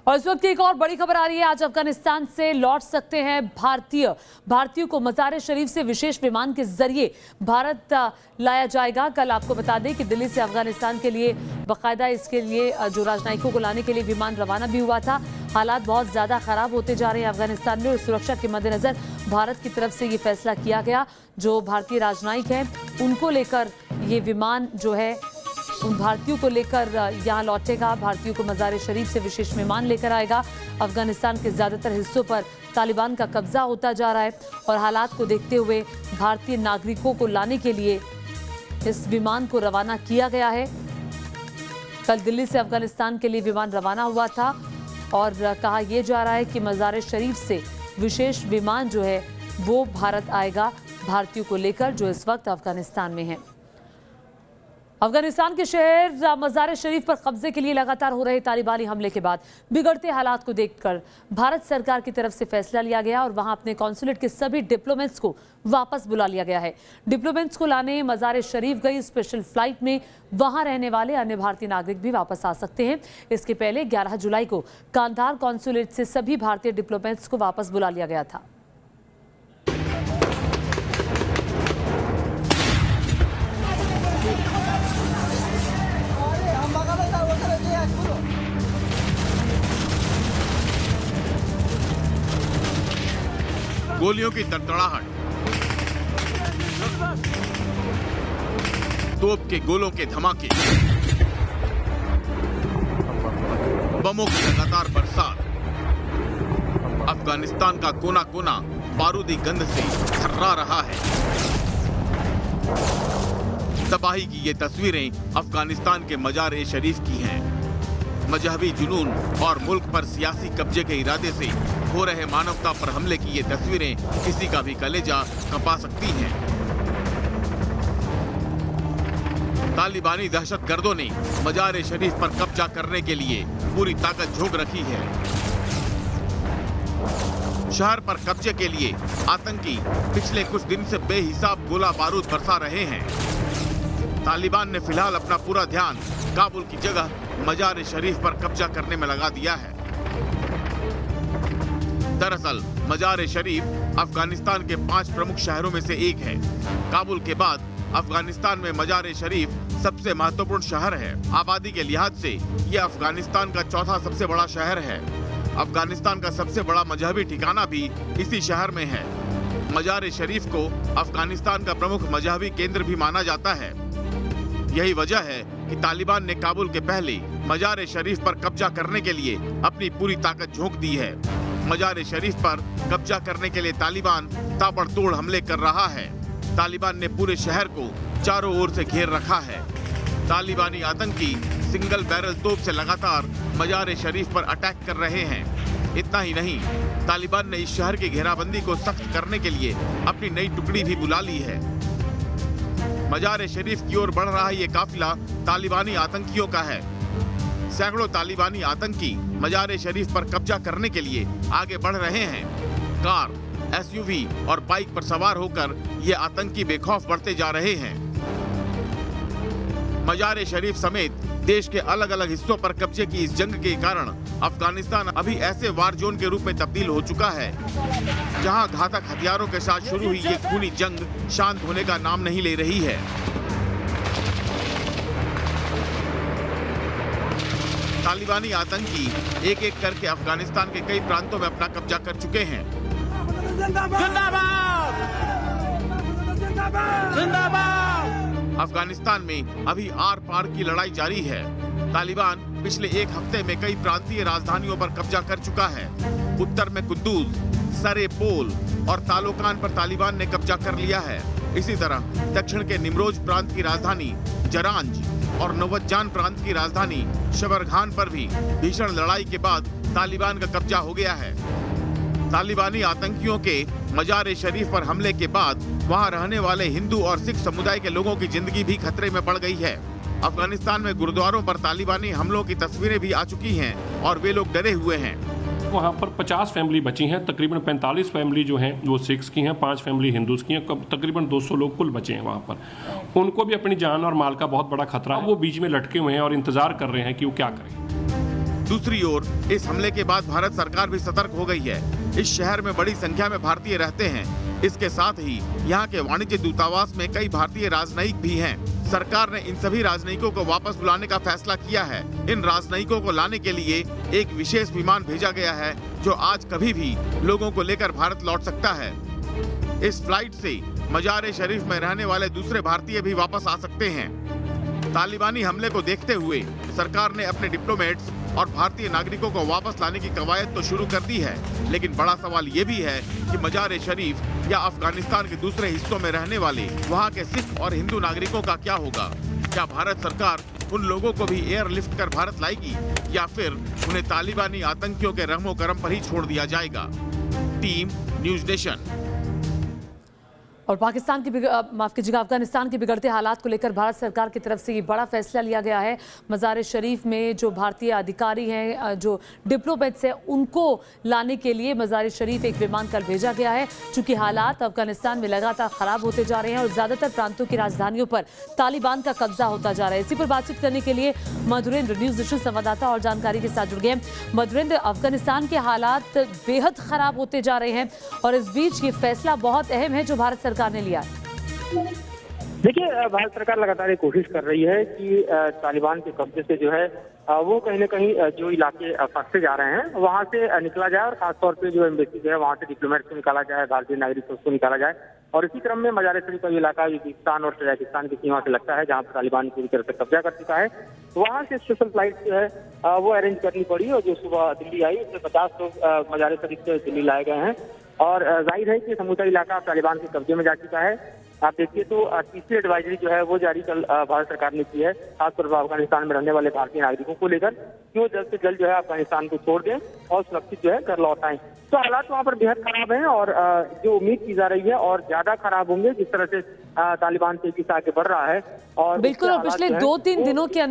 और इस वक्त की एक और बड़ी खबर आ रही है। आज अफगानिस्तान से लौट सकते हैं भारतीयों को मज़ार शरीफ से विशेष विमान के जरिए भारत लाया जाएगा। कल आपको बता दें कि दिल्ली से अफगानिस्तान के लिए बाकायदा इसके लिए जो राजनयिकों को लाने के लिए विमान रवाना भी हुआ था। हालात बहुत ज़्यादा खराब होते जा रहे हैं अफगानिस्तान में और सुरक्षा के मद्देनज़र भारत की तरफ से ये फैसला किया गया। जो भारतीय राजनयिक हैं उनको लेकर ये विमान जो है उन भारतीयों को लेकर यहाँ लौटेगा। भारतीयों को मज़ार शरीफ से विशेष विमान लेकर आएगा। अफगानिस्तान के ज़्यादातर हिस्सों पर तालिबान का कब्जा होता जा रहा है और हालात को देखते हुए भारतीय नागरिकों को लाने के लिए इस विमान को रवाना किया गया है। कल दिल्ली से अफगानिस्तान के लिए विमान रवाना हुआ था और कहा यह जा रहा है कि मज़ार शरीफ से विशेष विमान जो है वो भारत आएगा भारतीयों को लेकर जो इस वक्त अफगानिस्तान में है। अफगानिस्तान के शहर मज़ार शरीफ पर कब्जे के लिए लगातार हो रहे तालिबानी हमले के बाद बिगड़ते हालात को देखकर भारत सरकार की तरफ से फैसला लिया गया और वहां अपने कॉन्सुलेट के सभी डिप्लोमेट्स को वापस बुला लिया गया है। डिप्लोमेट्स को लाने मज़ार शरीफ गई स्पेशल फ्लाइट में वहां रहने वाले अन्य भारतीय नागरिक भी वापस आ सकते हैं। इसके पहले 11 जुलाई को कांधार कॉन्सुलेट से सभी भारतीय डिप्लोमेट्स को वापस बुला लिया गया था। गोलियों की तड़तड़ाहट, तोप के गोलों के धमाके, बमों की लगातार बरसात, अफगानिस्तान का कोना कोना बारूदी गंध से थर्रा रहा है। तबाही की ये तस्वीरें अफगानिस्तान के मज़ार शरीफ की हैं। मजहबी जुनून और मुल्क पर सियासी कब्जे के इरादे से हो रहे मानवता पर हमले की ये तस्वीरें किसी का भी कलेजा कंपा सकती हैं। तालिबानी दहशतगर्दों ने मज़ार शरीफ पर कब्जा करने के लिए पूरी ताकत झोंक रखी है। शहर पर कब्जे के लिए आतंकी पिछले कुछ दिन से बेहिसाब गोला बारूद बरसा रहे हैं। तालिबान ने फिलहाल अपना पूरा ध्यान काबुल की जगह मज़ार शरीफ पर कब्जा करने में लगा दिया है। दरअसल मज़ार शरीफ अफगानिस्तान के 5 प्रमुख शहरों में से एक है। काबुल के बाद अफगानिस्तान में मज़ार शरीफ सबसे महत्वपूर्ण शहर है। आबादी के लिहाज से यह अफगानिस्तान का चौथा सबसे बड़ा शहर है। अफगानिस्तान का सबसे बड़ा मजहबी ठिकाना भी इसी शहर में है। मज़ार शरीफ को अफगानिस्तान का प्रमुख मजहबी केंद्र भी माना जाता है। यही वजह है कि तालिबान ने काबुल के पहले मज़ार शरीफ पर कब्जा करने के लिए अपनी पूरी ताकत झोंक दी है। मज़ार शरीफ पर कब्जा करने के लिए तालिबान ताबड़तोड़ हमले कर रहा है। तालिबान ने पूरे शहर को चारों ओर से घेर रखा है। तालिबानी आतंकी सिंगल बैरल तोप से लगातार मज़ार शरीफ पर अटैक कर रहे हैं। इतना ही नहीं, तालिबान ने इस शहर की घेराबंदी को सख्त करने के लिए अपनी नई टुकड़ी भी बुला ली है। मज़ार शरीफ की ओर बढ़ रहा ये काफिला तालिबानी आतंकियों का है। सैकड़ों तालिबानी आतंकी मज़ार शरीफ पर कब्जा करने के लिए आगे बढ़ रहे हैं। कार, एसयूवी और बाइक पर सवार होकर ये आतंकी बेखौफ बढ़ते जा रहे हैं। मज़ार शरीफ समेत देश के अलग अलग हिस्सों पर कब्जे की इस जंग के कारण अफगानिस्तान अभी ऐसे वार जोन के रूप में तब्दील हो चुका है जहां घातक हथियारों के साथ शुरू हुई ये खूनी जंग शांत होने का नाम नहीं ले रही है। तालिबानी आतंकी एक एक करके अफगानिस्तान के कई प्रांतों में अपना कब्जा कर चुके हैं। अफगानिस्तान में अभी आर पार की लड़ाई जारी है। तालिबान पिछले एक हफ्ते में कई प्रांतीय राजधानियों पर कब्जा कर चुका है। उत्तर में कुद्दूस, सरे पोल और तालोकान पर तालिबान ने कब्जा कर लिया है। इसी तरह दक्षिण के निमरोज प्रांत की राजधानी जरांज और नवजान प्रांत की राजधानी शबरघान पर भी भीषण लड़ाई के बाद तालिबान का कब्जा हो गया है। तालिबानी आतंकियों के मज़ार शरीफ पर हमले के बाद वहां रहने वाले हिंदू और सिख समुदाय के लोगों की जिंदगी भी खतरे में पड़ गई है। अफगानिस्तान में गुरुद्वारों पर तालिबानी हमलों की तस्वीरें भी आ चुकी हैं और वे लोग डरे हुए हैं। वहाँ पर 50 फैमिली बची हैं। तकरीबन 45 फैमिली जो हैं वो सिख्स की हैं, 5 फैमिली हिंदूज की हैं। तकरीबन 200 लोग कुल बचे हैं वहाँ पर। उनको भी अपनी जान और माल का बहुत बड़ा खतरा है। वो बीच में लटके हुए हैं और इंतजार कर रहे हैं कि वो क्या करें। दूसरी ओर इस हमले के बाद भारत सरकार भी सतर्क हो गई है। इस शहर में बड़ी संख्या में भारतीय रहते हैं। इसके साथ ही यहाँ के वाणिज्य दूतावास में कई भारतीय राजनयिक भी हैं। सरकार ने इन सभी राजनयिकों को वापस बुलाने का फैसला किया है। इन राजनयिकों को लाने के लिए एक विशेष विमान भेजा गया है, जो आज कभी भी लोगों को लेकर भारत लौट सकता है। इस फ्लाइट से मजार शरीफ में रहने वाले दूसरे भारतीय भी वापस आ सकते हैं। तालिबानी हमले को देखते हुए सरकार ने अपने डिप्लोमेट्स और भारतीय नागरिकों को वापस लाने की कवायद तो शुरू कर दी है, लेकिन बड़ा सवाल ये भी है कि मजार शरीफ या अफगानिस्तान के दूसरे हिस्सों में रहने वाले वहाँ के सिख और हिंदू नागरिकों का क्या होगा? क्या भारत सरकार उन लोगों को भी एयरलिफ्ट कर भारत लाएगी या फिर उन्हें तालिबानी आतंकियों के रहमो करम पर ही छोड़ दिया जाएगा? Team news nation. और पाकिस्तान की माफ कीजिएगा, अफगानिस्तान के बिगड़ते हालात को लेकर भारत सरकार की तरफ से ये बड़ा फैसला लिया गया है। मजार शरीफ में जो भारतीय अधिकारी हैं, जो डिप्लोमेट्स हैं, उनको लाने के लिए मजार शरीफ एक विमान कल भेजा गया है। चूंकि हालात अफगानिस्तान में लगातार खराब होते जा रहे हैं और ज्यादातर प्रांतों की राजधानियों पर तालिबान का कब्जा होता जा रहा है। इसी पर बातचीत करने के लिए मधुरेंद्र न्यूज़ नेशन संवाददाता और जानकारी के साथ जुड़ गए। मधुरेंद्र, अफगानिस्तान के हालात बेहद खराब होते जा रहे हैं और इस बीच ये फैसला बहुत अहम है जो भारत सरकार ने लिया। देखिए, भारत सरकार लगातार कोशिश कर रही है कि तालिबान के कब्जे से जो है वो कहीं न कहीं जो इलाके फंसते जा रहे हैं वहां से निकला जाए और खासतौर पे जो एम्बेसी जो है वहां से डिप्लोमेट को निकाला जाए, भारतीय नागरिक को उसको निकाला जाए। और इसी क्रम में मजार शरीफ का इलाका उज्बेकिस्तान और तजाकिस्तान की सीमा से लगता है, जहां पर तालिबान पूरी तरह से कब्जा कर चुका है। वहां से स्पेशल फ्लाइट जो है वो अरेंज करनी पड़ी और जो सुबह दिल्ली आई उसमें 50 लोग मजार शरीफ से दिल्ली लाए गए हैं। और जाहिर है कि समूचा इलाका तालिबान के कब्जे में जा चुका है। आप देखिए तो तीसरी एडवाइजरी जो है वो जारी कल भारत सरकार ने की है, खासतौर पर अफगानिस्तान में रहने वाले भारतीय नागरिकों को लेकर कि वो जल्द से जल्द जो है अफगानिस्तान को छोड़ दें और सुरक्षित जो है घर लौट आएं। तो हालात वहाँ पर बेहद खराब हैं और जो उम्मीद की जा रही है और ज्यादा खराब होंगे जिस तरह से तालिबान तेजी से आगे बढ़ रहा है। और बिल्कुल, और पिछले 2-3 दिनों के